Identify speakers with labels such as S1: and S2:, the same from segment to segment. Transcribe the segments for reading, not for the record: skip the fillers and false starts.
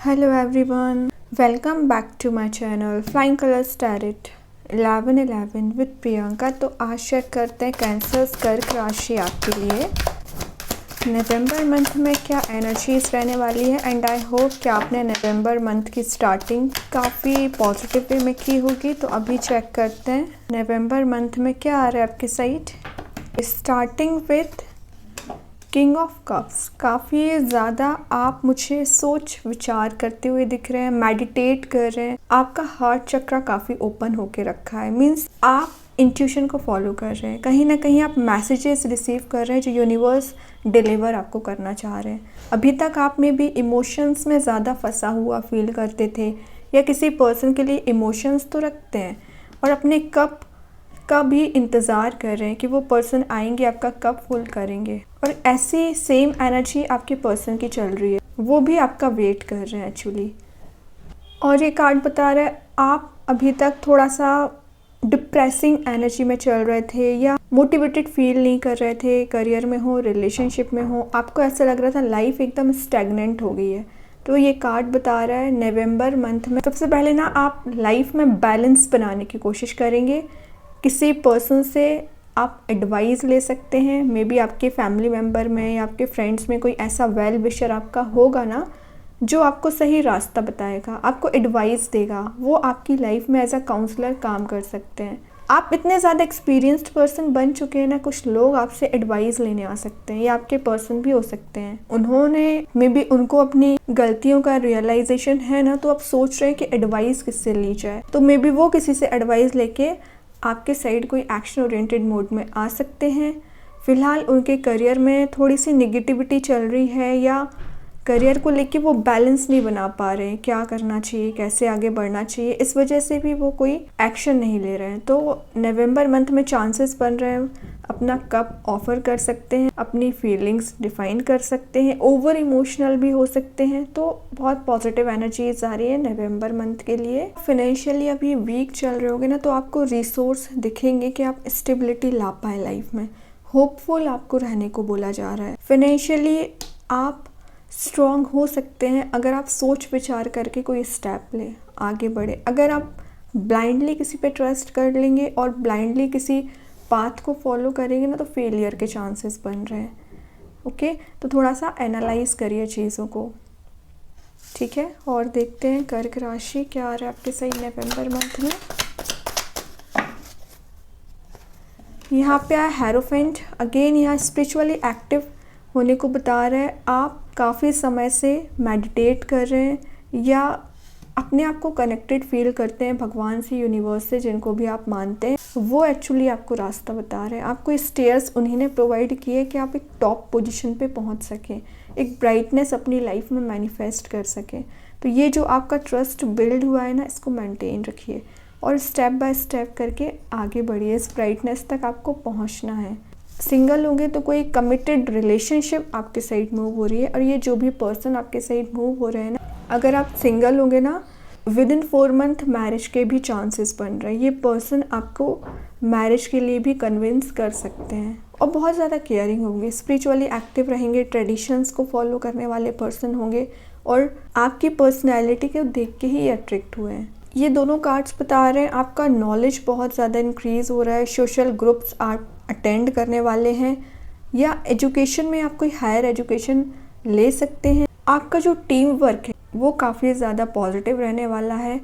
S1: Hello everyone, welcome back to my channel Flying Colors Tarot 1111 with Priyanka. तो आज check करते हैं कैंसर्स कर्क राशि आपके लिए नवंबर मंथ में क्या एनर्जीज रहने वाली है। एंड आई होप कि आपने नवंबर मंथ की स्टार्टिंग काफ़ी पॉजिटिव वे में की होगी। तो अभी चेक करते हैं नवंबर मंथ में क्या आ रहा है आपके side. Starting with king of cups, काफ़ी ज़्यादा आप मुझे सोच विचार करते हुए दिख रहे हैं, मेडिटेट कर रहे हैं। आपका हार्ट चक्र काफ़ी ओपन होके रखा है, मीन्स आप इंट्यूशन को फॉलो कर रहे हैं। कहीं ना कहीं आप मैसेजेस रिसीव कर रहे हैं जो यूनिवर्स डिलीवर आपको करना चाह रहे हैं। अभी तक आप में भी इमोशंस में ज़्यादा फंसा हुआ फील करते थे या किसी पर्सन के लिए इमोशंस तो रखते हैं और अपने कप का भी इंतज़ार कर रहे हैं कि वो पर्सन आएंगे, आपका कप फुल करेंगे। और ऐसी सेम एनर्जी आपके पर्सन की चल रही है, वो भी आपका वेट कर रहे हैं एक्चुअली। और ये कार्ड बता रहा है आप अभी तक थोड़ा सा डिप्रेसिंग एनर्जी में चल रहे थे या मोटिवेटेड फील नहीं कर रहे थे, करियर में हो, रिलेशनशिप में हो। आपको ऐसा लग रहा था लाइफ एकदम स्टैग्नेंट हो गई है। तो ये कार्ड बता रहा है नवंबर मंथ में सबसे पहले ना आप लाइफ में बैलेंस बनाने की कोशिश करेंगे। किसी पर्सन से आप एडवाइस ले सकते हैं, मे बी आपके फैमिली मेम्बर में या आपके फ्रेंड्स में कोई ऐसा वेल विशर आपका होगा ना जो आपको सही रास्ता बताएगा, आपको एडवाइस देगा। वो आपकी लाइफ में एज अ काउंसलर काम कर सकते हैं। आप इतने ज़्यादा एक्सपीरियंस्ड पर्सन बन चुके हैं ना, कुछ लोग आपसे एडवाइस लेने आ सकते हैं या आपके पर्सन भी हो सकते हैं। उन्होंने मे बी उनको अपनी गलतियों का रियलाइजेशन है ना, तो आप सोच रहे हैं कि एडवाइस किससे ली जाए। तो मे बी वो किसी से एडवाइस लेके आपके साइड कोई एक्शन ओरिएंटेड मोड में आ सकते हैं। फ़िलहाल उनके करियर में थोड़ी सी निगेटिविटी चल रही है या करियर को लेके वो बैलेंस नहीं बना पा रहे हैं, क्या करना चाहिए, कैसे आगे बढ़ना चाहिए, इस वजह से भी वो कोई एक्शन नहीं ले रहे हैं। तो नवंबर मंथ में चांसेस बन रहे हैं अपना कप ऑफर कर सकते हैं, अपनी फीलिंग्स डिफाइन कर सकते हैं, ओवर इमोशनल भी हो सकते हैं। तो बहुत पॉजिटिव एनर्जीज आ रही है नवंबर मंथ के लिए। फाइनेंशियली अभी वीक चल रहे होगे ना, तो आपको रिसोर्स दिखेंगे कि आप स्टेबिलिटी ला पाए लाइफ में। होपफुल आपको रहने को बोला जा रहा है। फाइनेंशियली आप स्ट्रॉन्ग हो सकते हैं अगर आप सोच विचार करके कोई स्टेप लें, आगे बढ़े। अगर आप ब्लाइंडली किसी पे ट्रस्ट कर लेंगे और ब्लाइंडली किसी पाथ को फॉलो करेंगे ना, तो फेलियर के चांसेस बन रहे हैं। ओके, तो थोड़ा सा एनालाइज करिए चीज़ों को, ठीक है। और देखते हैं कर्क राशि क्या आ रहा है आपके सही नवंबर मंथ में। यहाँ पे आया हेरोफेंट। अगेन यहाँ स्पिरिचुअली एक्टिव होने को बता रहा है। आप काफ़ी समय से मेडिटेट कर रहे हैं या अपने आप को कनेक्टेड फील करते हैं भगवान से, यूनिवर्स से, जिनको भी आप मानते हैं। वो एक्चुअली आपको रास्ता बता रहे हैं। आपको स्टेयर्स उन्हीं ने प्रोवाइड किए कि आप एक टॉप पोजीशन पे पहुंच सकें, एक ब्राइटनेस अपनी लाइफ में मैनिफेस्ट कर सकें। तो ये जो आपका ट्रस्ट बिल्ड हुआ है ना, इसको मेंटेन रखिए और स्टेप बाय स्टेप करके आगे बढ़िए। इस ब्राइटनेस तक आपको पहुँचना है। सिंगल होंगे तो कोई कमिटेड रिलेशनशिप आपके साइड मूव हो रही है। और ये जो भी पर्सन आपके साइड मूव हो रहे हैं ना, अगर आप सिंगल होंगे ना, विद इन 4 मंथ मैरिज के भी चांसेस बन रहे हैं। ये पर्सन आपको मैरिज के लिए भी कन्विंस कर सकते हैं और बहुत ज़्यादा केयरिंग होंगे, स्पिरिचुअली एक्टिव रहेंगे, ट्रेडिशंस को फॉलो करने वाले पर्सन होंगे और आपकी पर्सनैलिटी को देख के ही अट्रैक्ट हुए हैं। ये दोनों कार्ड्स बता रहे हैं आपका नॉलेज बहुत ज़्यादा इंक्रीज़ हो रहा है। सोशल ग्रुप्स आप अटेंड करने वाले हैं या एजुकेशन में आप कोई हायर एजुकेशन ले सकते हैं। आपका जो टीम वर्क है वो काफ़ी ज़्यादा पॉजिटिव रहने वाला है।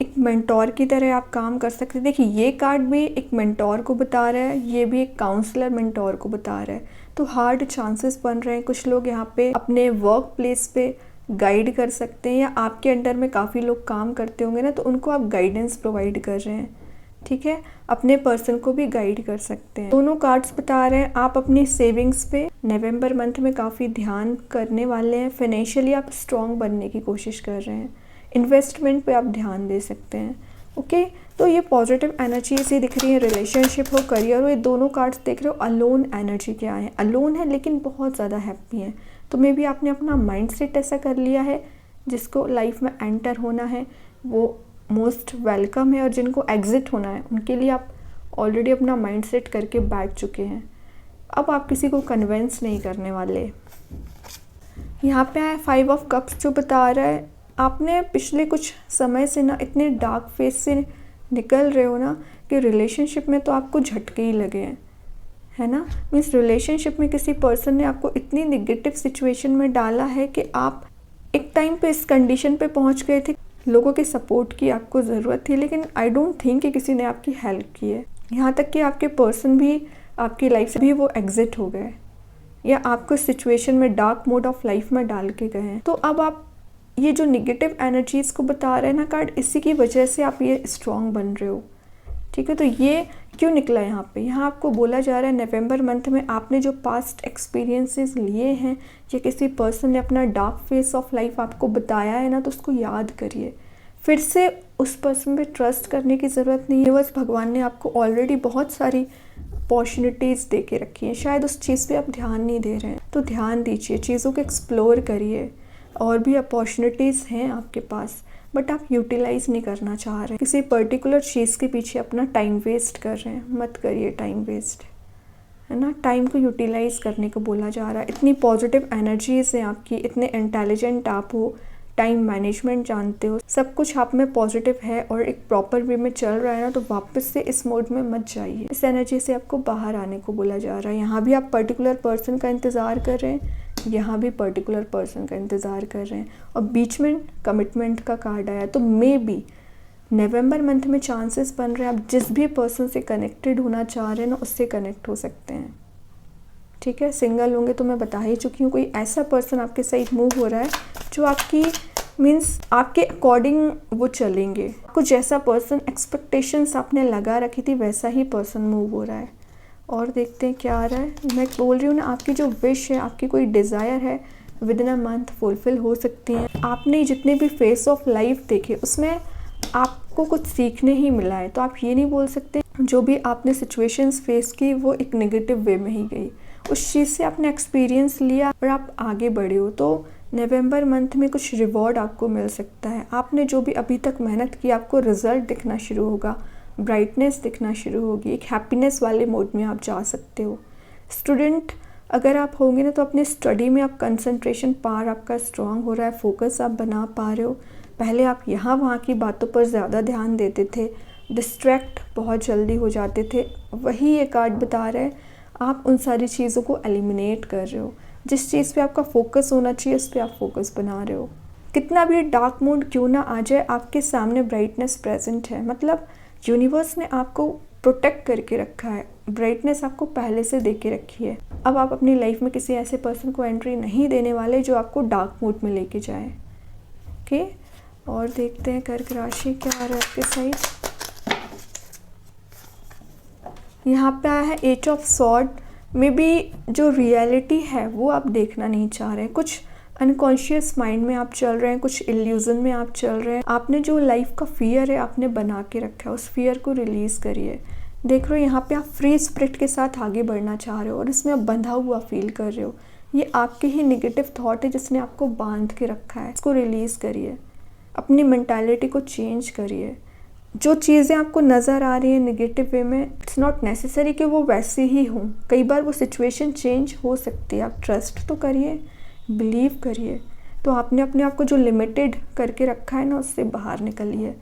S1: एक मेंटोर की तरह आप काम कर सकते हैं। देखिए, ये कार्ड भी एक मेंटोर को बता रहा है, ये भी एक काउंसलर मेंटोर को बता रहा है। तो हार्ड चांसेस बन रहे हैं। कुछ लोग यहाँ पे अपने वर्क प्लेस पे गाइड कर सकते हैं या आपके अंडर में काफ़ी लोग काम करते होंगे ना, तो उनको आप गाइडेंस प्रोवाइड कर रहे हैं, ठीक है। अपने पर्सन को भी गाइड कर सकते हैं। दोनों कार्ड्स बता रहे हैं आप अपनी सेविंग्स पे नवंबर मंथ में काफ़ी ध्यान करने वाले हैं। फाइनेंशियली आप स्ट्रॉन्ग बनने की कोशिश कर रहे हैं। इन्वेस्टमेंट पे आप ध्यान दे सकते हैं। ओके, तो ये पॉजिटिव एनर्जी ऐसी दिख रही है। रिलेशनशिप हो, करियर हो, ये दोनों कार्ड्स देख रहे हो। अलोन एनर्जी क्या है, अलोन है लेकिन बहुत ज़्यादा हैप्पी है। तो मे बी आपने अपना माइंड सेट ऐसा कर लिया है, जिसको लाइफ में एंटर होना है वो मोस्ट वेलकम है और जिनको एग्जिट होना है उनके लिए आप ऑलरेडी अपना माइंड सेट करके बैठ चुके हैं। अब आप किसी को कन्विंस नहीं करने वाले। यहाँ पे आए 5 ऑफ कप्स जो बता रहा है आपने पिछले कुछ समय से ना इतने डार्क फेज से निकल रहे हो ना कि रिलेशनशिप में तो आपको झटके ही लगे हैं, है ना। मीन्स रिलेशनशिप में किसी पर्सन ने आपको इतनी निगेटिव सिचुएशन में डाला है कि आप एक टाइम पे इस कंडीशन पे पहुंच गए थे, लोगों के सपोर्ट की आपको ज़रूरत थी, लेकिन आई डोंट थिंक कि किसी ने आपकी हेल्प की है। यहाँ तक कि आपके पर्सन भी आपकी लाइफ से भी वो एग्जिट हो गए या आपको सिचुएशन में डार्क मोड ऑफ लाइफ में डाल के गए हैं। तो अब आप ये जो निगेटिव एनर्जीज़ को बता रहे हैं ना कार्ड, इसी की वजह से आप ये स्ट्रॉन्ग बन रहे हो, ठीक है। तो ये क्यों निकला यहाँ पे? यहाँ आपको बोला जा रहा है नवंबर मंथ में आपने जो पास्ट एक्सपीरियंसेस लिए हैं या किसी पर्सन ने अपना डार्क फेस ऑफ लाइफ आपको बताया है ना, तो उसको याद करिए। फिर से उस पर्सन पे ट्रस्ट करने की ज़रूरत नहीं है। बस भगवान ने आपको ऑलरेडी बहुत सारी अपॉर्चुनिटीज़ दे के रखी हैं, शायद उस चीज़ पे आप ध्यान नहीं दे रहे हैं, तो ध्यान दीजिए, चीज़ों को एक्सप्लोर करिए। और भी अपॉर्चुनिटीज़ हैं आपके पास, बट आप यूटिलाइज़ नहीं करना चाह रहे हैं। किसी पर्टिकुलर चीज़ के पीछे अपना टाइम वेस्ट कर रहे हैं, मत करिए टाइम वेस्ट, है ना। टाइम को यूटिलाइज़ करने को बोला जा रहा है। इतनी पॉजिटिव एनर्जीज़ हैं आपकी, इतने इंटेलिजेंट आप हो, टाइम मैनेजमेंट जानते हो, सब कुछ आप में पॉजिटिव है और एक प्रॉपर वे में चल रहा है ना, तो वापस से इस मोड में मत जाइए। इस एनर्जी से आपको बाहर आने को बोला जा रहा है। यहाँ भी आप पर्टिकुलर पर्सन का इंतज़ार कर रहे हैं, यहाँ भी पर्टिकुलर पर्सन का इंतज़ार कर रहे हैं, और बीच में कमिटमेंट का कार्ड आया। तो मे बी नवंबर मंथ में चांसेस बन रहे हैं आप जिस भी पर्सन से कनेक्टेड होना चाह रहे हैं ना, उससे कनेक्ट हो सकते हैं, ठीक है। सिंगल होंगे तो मैं बता ही चुकी हूँ, कोई ऐसा पर्सन आपके साइड मूव हो रहा है जो आपकी मीन्स आपके अकॉर्डिंग वो चलेंगे। कुछ जैसा पर्सन एक्सपेक्टेशंस आपने लगा रखी थी वैसा ही पर्सन मूव हो रहा है। और देखते हैं क्या आ रहा है। मैं बोल रही हूँ ना, आपकी जो विश है, आपकी कोई डिज़ायर है, with in a month fulfil हो सकती हैं। आपने जितने भी फेस ऑफ लाइफ देखे उसमें आपको कुछ सीखने ही मिला है, तो आप ये नहीं बोल सकते जो भी आपने सिचुएशंस फेस की वो एक नेगेटिव वे में ही गई। उस चीज़ से आपने एक्सपीरियंस लिया और आप आगे बढ़े हो, तो नवंबर मंथ में कुछ रिवॉर्ड आपको मिल सकता है। आपने जो भी अभी तक मेहनत की, आपको रिजल्ट दिखना शुरू होगा, ब्राइटनेस दिखना शुरू होगी, एक हैप्पीनेस वाले मोड में आप जा सकते हो। स्टूडेंट अगर आप होंगे ना, तो अपने स्टडी में आप कंसंट्रेशन पावर आपका स्ट्रांग हो रहा है, फोकस आप बना पा रहे हो। पहले आप यहाँ वहाँ की बातों पर ज़्यादा ध्यान देते थे, डिस्ट्रैक्ट बहुत जल्दी हो जाते थे। वही ये कार्ड बता रहा है, आप उन सारी चीज़ों को एलिमिनेट कर रहे हो। जिस चीज़ पे आपका फोकस होना चाहिए उस पर आप फोकस बना रहे हो। कितना भी डार्क मोड क्यों ना आ जाए, आपके सामने ब्राइटनेस प्रेजेंट है। मतलब यूनिवर्स ने आपको प्रोटेक्ट करके रखा है, ब्राइटनेस आपको पहले से दे के रखी है। अब आप अपनी लाइफ में किसी ऐसे पर्सन को एंट्री नहीं देने वाले जो आपको डार्क मोड में लेके जाए, ओके। और देखते हैं कर्क राशि क्या आ रहा है आपके साइड। यहाँ पे आया है age of sword. Maybe जो रियलिटी है वो आप देखना नहीं चाह रहे हैं, कुछ अनकॉन्शियस माइंड में आप चल रहे हैं, कुछ इल्यूजन में आप चल रहे हैं। आपने जो लाइफ का फियर है आपने बना के रखा है, उस फियर को रिलीज़ करिए। देख रहे हो यहाँ पे आप फ्री स्पिरिट के साथ आगे बढ़ना चाह रहे हो और इसमें आप बंधा हुआ फील कर रहे हो। ये आपके ही नेगेटिव थॉट है जिसने आपको बांध के रखा है, इसको रिलीज़ करिए। अपनी मेंटालिटी को चेंज करिए। जो चीज़ें आपको नज़र आ रही हैं नेगेटिव वे में, इट्स नॉट नेसेसरी कि वो वैसे ही हों। कई बार वो सिचुएशन चेंज हो सकती है। आप ट्रस्ट तो करिए, बिलीव करिए। तो आपने अपने आप को जो लिमिटेड करके रखा है ना, उससे बाहर निकलिए।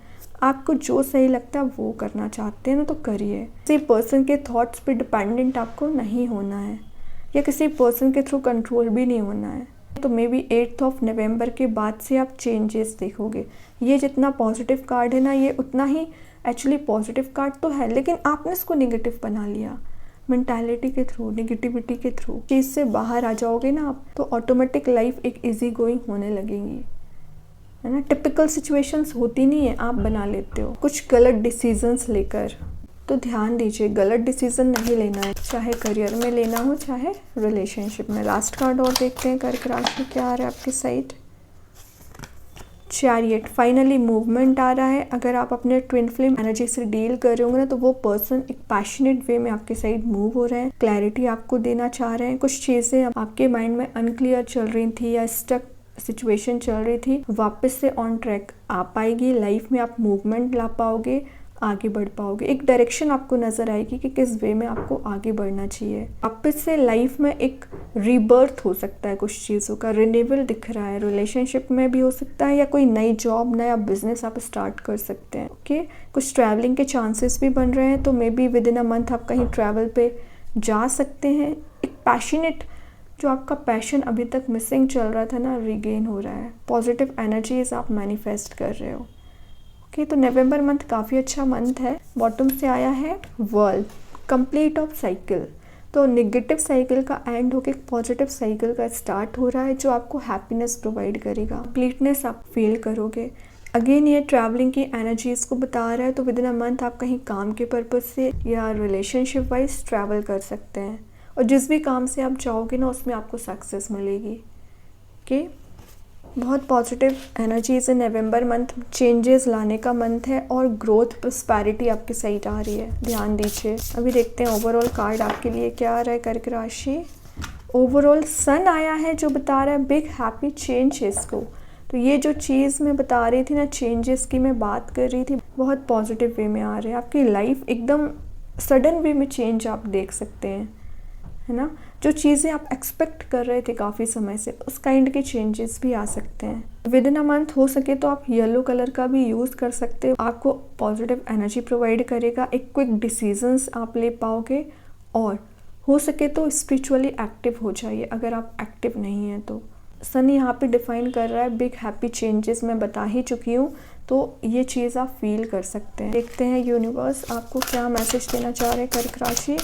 S1: आपको जो सही लगता है वो करना चाहते हैं ना, तो करिए। किसी पर्सन के थॉट्स पे डिपेंडेंट आपको नहीं होना है या किसी पर्सन के थ्रू कंट्रोल भी नहीं होना है। तो मे बी 8 ऑफ नवंबर के बाद से आप चेंजेस देखोगे। ये जितना पॉजिटिव कार्ड है ना, ये उतना ही एक्चुअली पॉजिटिव कार्ड तो है, लेकिन आपने इसको नेगेटिव बना लिया मेंटालिटी के थ्रू, नेगेटिविटी के थ्रू। चीज़ से बाहर आ जाओगे ना आप, तो ऑटोमेटिक लाइफ एक इजी गोइंग होने लगेगी, है ना। टिपिकल सिचुएशंस होती नहीं है, आप बना लेते हो कुछ गलत डिसीजंस लेकर। तो ध्यान दीजिए, गलत डिसीजन नहीं लेना है, चाहे करियर में लेना हो चाहे रिलेशनशिप में। लास्ट कार्ड और देखते हैं कर्क राशि क्या आ रहा है आपकी साइड। चैरियट, फाइनली मूवमेंट आ रहा है। अगर आप अपने ट्विन फ्लेम एनर्जी से डील कर रहे होंगे ना, तो वो पर्सन एक पैशनेट वे में आपके साइड मूव हो रहे हैं, क्लैरिटी आपको देना चाह रहे हैं। कुछ चीज़ें आपके माइंड में अनक्लियर चल रही थी या स्टक सिचुएशन चल रही थी, वापस से ऑन ट्रैक आ पाएगी। लाइफ में आप मूवमेंट ला पाओगे। आगे बढ़ पाओगे। एक डायरेक्शन आपको नज़र आएगी कि किस वे में आपको आगे बढ़ना चाहिए। वापस से लाइफ में एक रीबर्थ हो सकता है, कुछ चीज़ों का रिन्यूअल दिख रहा है। रिलेशनशिप में भी हो सकता है या कोई नई जॉब, नया बिजनेस आप स्टार्ट कर सकते हैं। ओके, कुछ ट्रैवलिंग के चांसेस भी बन रहे हैं, तो may be with in a month आप कहीं ट्रैवल पे जा सकते हैं। एक पैशनेट, जो आपका पैशन अभी तक मिसिंग चल रहा था ना, रिगेन हो रहा है। पॉजिटिव एनर्जीज आप मैनिफेस्ट कर रहे हो। ओके, तो नवंबर मंथ काफ़ी अच्छा मंथ है। बॉटम से आया है वर्ल्ड, कंप्लीट ऑफ साइकिल। तो नेगेटिव साइकिल का एंड होकर पॉजिटिव साइकिल का स्टार्ट हो रहा है, जो आपको हैप्पीनेस प्रोवाइड करेगा, कंप्लीटनेस आप फील करोगे। अगेन ये ट्रैवलिंग की एनर्जीज को बता रहा है, तो विद इन अ मंथ आप कहीं काम के पर्पज़ से या रिलेशनशिप वाइज ट्रैवल कर सकते हैं, और जिस भी काम से आप जाओगे ना उसमें आपको सक्सेस मिलेगी। ओके, बहुत पॉजिटिव एनर्जीज है। नवंबर मंथ चेंजेस लाने का मंथ है और ग्रोथ प्रॉस्पेरिटी आपकी साइड आ रही है, ध्यान दीजिए। अभी देखते हैं ओवरऑल कार्ड आपके लिए क्या आ रहा है कर्क राशि। ओवरऑल सन आया है, जो बता रहा है बिग हैप्पी चेंजेस को। तो ये जो चीज़ मैं बता रही थी ना, चेंजेस की मैं बात कर रही थी, बहुत पॉजिटिव वे में आ रहे हैं। आपकी लाइफ एकदम सडन वे में चेंज आप देख सकते हैं, है ना। जो चीज़ें आप एक्सपेक्ट कर रहे थे काफ़ी समय से, उस काइंड के चेंजेस भी आ सकते हैं। विद इन अ मंथ हो सके तो आप येलो कलर का भी यूज़ कर सकते हो, आपको पॉजिटिव एनर्जी प्रोवाइड करेगा। एक क्विक डिसीजंस आप ले पाओगे, और हो सके तो स्पिरिचुअली एक्टिव हो जाइए अगर आप एक्टिव नहीं हैं तो। सन यहाँ पे डिफाइन कर रहा है बिग हैप्पी चेंजेस, मैं बता ही चुकी हूँ, तो ये चीज़ आप फील कर सकते हैं। देखते हैं यूनिवर्स आपको क्या मैसेज देना चाह रहे हैं कर्क राशि।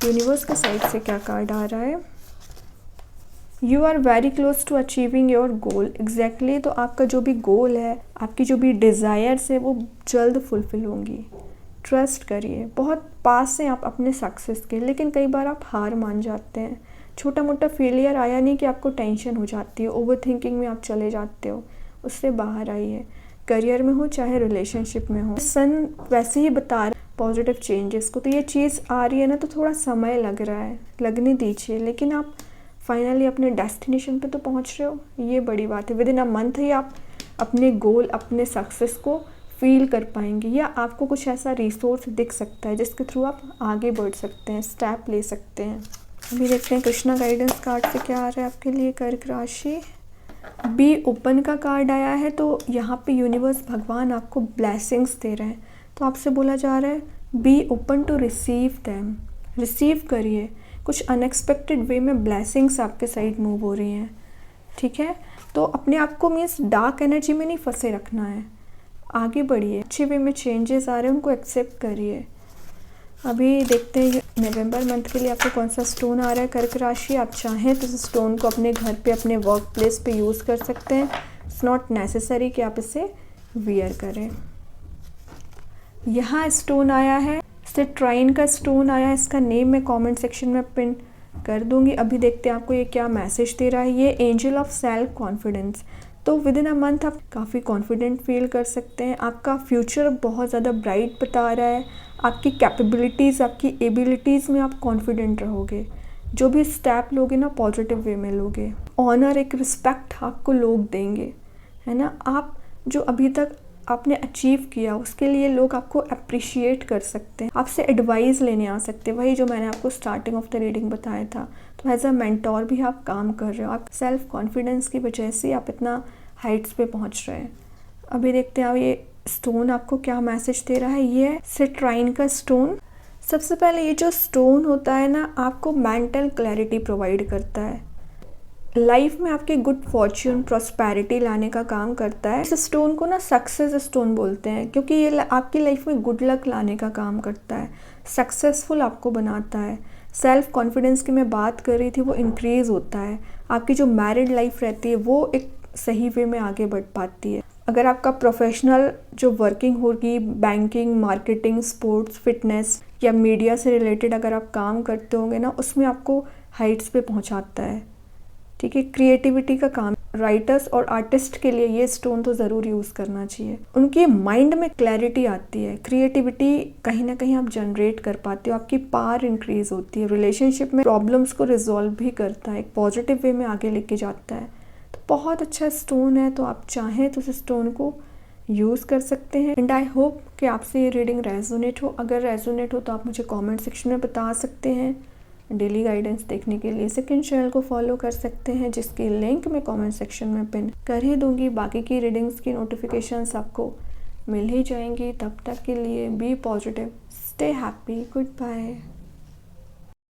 S1: यूनिवर्स के साइड से क्या कार्ड आ रहा है। You are very close to achieving your goal. Exactly, तो आपका जो भी गोल है, आपकी जो भी डिज़ायर्स है, वो जल्द फुलफिल होंगी। ट्रस्ट करिए, बहुत पास हैं आप अपने सक्सेस के, लेकिन कई बार आप हार मान जाते हैं। छोटा मोटा फेलियर आया नहीं कि आपको टेंशन हो जाती है, ओवर थिंकिंग में आप चले जाते हो, उससे बाहर आइए। करियर में हो चाहे रिलेशनशिप में हो, सन वैसे ही बता रहा है पॉजिटिव चेंजेस को। तो ये चीज़ आ रही है ना, तो थोड़ा समय लग रहा है, लगने दीजिए, लेकिन आप फाइनली अपने डेस्टिनेशन पे तो पहुंच रहे हो, ये बड़ी बात है। विद इन अ मंथ ही आप अपने गोल, अपने सक्सेस को फील कर पाएंगे, या आपको कुछ ऐसा रिसोर्स दिख सकता है जिसके थ्रू आप आगे बढ़ सकते हैं, स्टेप ले सकते हैं। अभी देखते हैं कृष्णा गाइडेंस कार्ड से क्या आ रहा है आपके लिए कर्क राशि। बी ओपन का कार्ड आया है, तो यहाँ पे यूनिवर्स भगवान आपको ब्लेसिंग्स दे रहे हैं। तो आपसे बोला जा रहा है be open to receive them, receive करिए। कुछ अनएक्सपेक्टेड वे में ब्लेसिंग्स आपके साइड मूव हो रही हैं, ठीक है। तो अपने आप को मीन्स डार्क एनर्जी में नहीं फंसे रखना है, आगे बढ़िए। अच्छे वे में चेंजेस आ रहे हैं, उनको एक्सेप्ट करिए। अभी देखते हैं नवंबर मंथ के लिए आपको कौन सा स्टोन आ रहा है कर्क राशि। आप चाहें तो इस स्टोन को अपने घर पे, अपने वर्क प्लेस पे यूज़ कर सकते हैं। इट्स नॉट नेसेसरी कि आप इसे वियर करें। यहाँ स्टोन आया है, सिट्राइन का स्टोन आया है। इसका नेम मैं कमेंट सेक्शन में पिन कर दूंगी। अभी देखते हैं आपको ये क्या मैसेज दे रहा है। ये एंजल ऑफ सेल्फ कॉन्फिडेंस। तो विद इन अ मंथ आप काफ़ी कॉन्फिडेंट फील कर सकते हैं। आपका फ्यूचर बहुत ज़्यादा ब्राइट बता रहा है। आपकी कैपेबिलिटीज़, आपकी एबिलिटीज़ में आप कॉन्फिडेंट रहोगे। जो भी स्टेप लोगे ना, पॉजिटिव वे में लोगे। ऑनर, एक रिस्पेक्ट आपको लोग देंगे, है ना। आप जो अभी तक आपने अचीव किया, उसके लिए लोग आपको अप्रिशिएट कर सकते हैं, आपसे एडवाइस लेने आ सकते हैं। वही जो मैंने आपको स्टार्टिंग ऑफ द रीडिंग बताया था। तो एज अ मेंटोर भी आप काम कर रहे हो। आप सेल्फ कॉन्फिडेंस की वजह से आप इतना हाइट्स पे पहुंच रहे हैं। अभी देखते हैं ये स्टोन आपको क्या मैसेज दे रहा है। ये सिट्राइन का स्टोन। सबसे पहले ये जो स्टोन होता है ना, आपको मेंटल क्लैरिटी प्रोवाइड करता है। लाइफ में आपके गुड फॉर्च्यून, प्रॉस्पेरिटी लाने का काम करता है। इस स्टोन को ना सक्सेस स्टोन बोलते हैं, क्योंकि ये आपकी लाइफ में गुड लक लाने का काम करता है, सक्सेसफुल आपको बनाता है। सेल्फ कॉन्फिडेंस की मैं बात कर रही थी, वो इंक्रीज़ होता है। आपकी जो मैरिड लाइफ रहती है वो एक सही वे में आगे बढ़ पाती है। अगर आपका प्रोफेशनल जो वर्किंग होगी, बैंकिंग, मार्केटिंग, स्पोर्ट्स, फिटनेस या मीडिया से रिलेटेड अगर आप काम करते होंगे ना, उसमें आपको हाइट्स पे पहुंचाता है, ठीक है। क्रिएटिविटी का काम, राइटर्स और आर्टिस्ट के लिए ये स्टोन तो ज़रूर यूज़ करना चाहिए। उनके माइंड में क्लैरिटी आती है, क्रिएटिविटी कहीं ना कहीं आप जनरेट कर पाते हो, आपकी पावर इंक्रीज होती है। रिलेशनशिप में प्रॉब्लम्स को रिजॉल्व भी करता है, एक पॉजिटिव वे में आगे लेके जाता है। तो बहुत अच्छा स्टोन है। तो आप चाहें तो इस स्टोन को यूज़ कर सकते हैं। एंड आई होप कि आपसे ये रीडिंग रेजोनेट हो। अगर रेजोनेट हो तो आप मुझे कमेंट सेक्शन में बता सकते हैं। डेली गाइडेंस देखने के लिए सेकंड चैनल को फॉलो कर सकते हैं, जिसकी लिंक मैं कमेंट सेक्शन में पिन कर ही दूंगी। बाकी की रीडिंग्स की नोटिफिकेशंस आपको मिल ही जाएंगी। तब तक के लिए be positive, stay happy, good bye.